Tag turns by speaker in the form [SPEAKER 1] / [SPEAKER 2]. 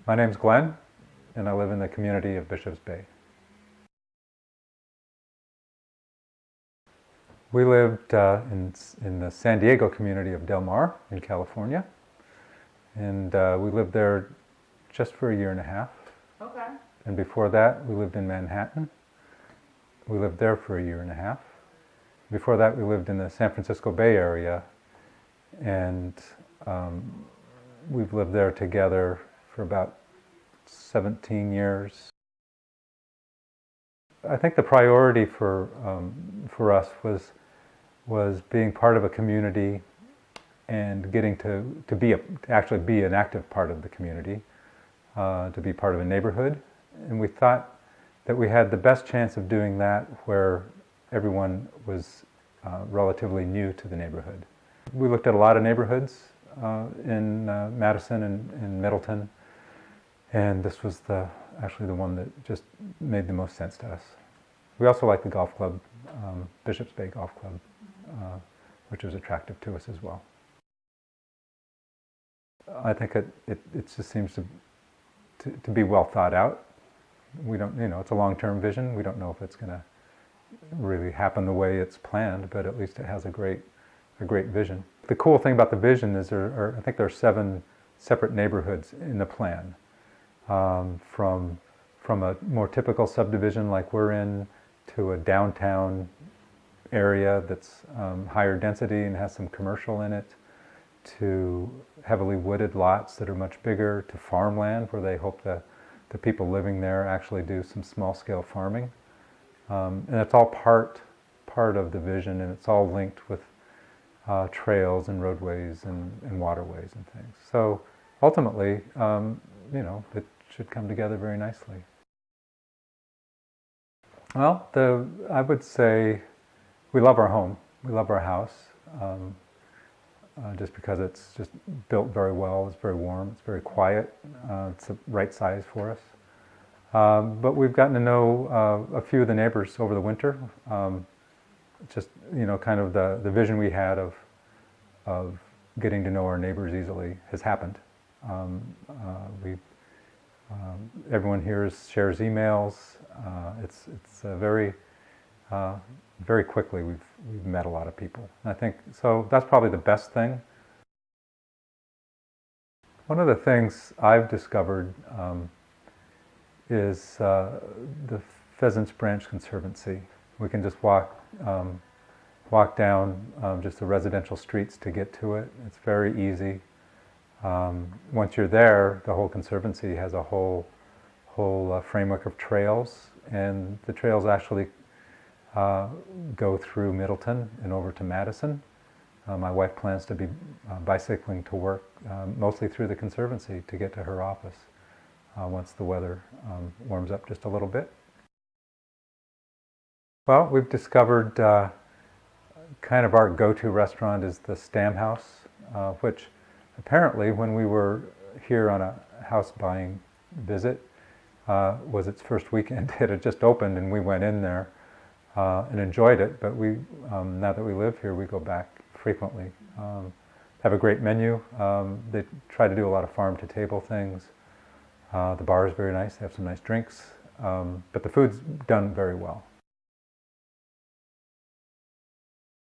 [SPEAKER 1] My name's Glenn, and I live in the community of Bishops Bay. We lived in the San Diego community of Del Mar in California, and we lived there just for a year and a half.
[SPEAKER 2] Okay.
[SPEAKER 1] And before that, we lived in Manhattan. We lived there for a year and a half. Before that, we lived in the San Francisco Bay Area, and we've lived there together for about 17 years. I think the priority for us was being part of a community and getting to actually be an active part of the community, to be part of a neighborhood. And we thought that we had the best chance of doing that where everyone was relatively new to the neighborhood. We looked at a lot of neighborhoods in Madison and in Middleton, and this was actually the one that just made the most sense to us. We also like the golf club, Bishops Bay Golf Club, which was attractive to us as well. I think it just seems to be well thought out. We don't, it's a long-term vision. We don't know if it's going to really happen the way it's planned, but at least it has a great vision. The cool thing about the vision is I think there are 7 separate neighborhoods in the plan, from a more typical subdivision like we're in, to a downtown area that's higher density and has some commercial in it, to heavily wooded lots that are much bigger, to farmland where they hope the people living there actually do some small-scale farming. And it's all part of the vision, and it's all linked with trails and roadways and waterways and things. So ultimately, it should come together very nicely. Well, I would say we love our home. We love our house, just because it's just built very well. It's very warm. It's very quiet. It's the right size for us. But we've gotten to know a few of the neighbors over the winter. Just kind of the vision we had of getting to know our neighbors easily has happened. Everyone here shares emails. It's very quickly we've met a lot of people. And I think so. That's probably the best thing. One of the things I've discovered is the Pheasants Branch Conservancy. We can just walk down just the residential streets to get to it. It's very easy. Once you're there, the whole conservancy has a whole framework of trails, and the trails actually go through Middleton and over to Madison. My wife plans to be bicycling to work, mostly through the conservancy to get to her office once the weather warms up just a little bit. Well, we've discovered kind of our go-to restaurant is the Stam House, which apparently when we were here on a house buying visit was its first weekend. It had just opened and we went in there and enjoyed it, but now that we live here, we go back frequently. Have a great menu. They try to do a lot of farm-to-table things. The bar is very nice. They have some nice drinks, but the food's done very well.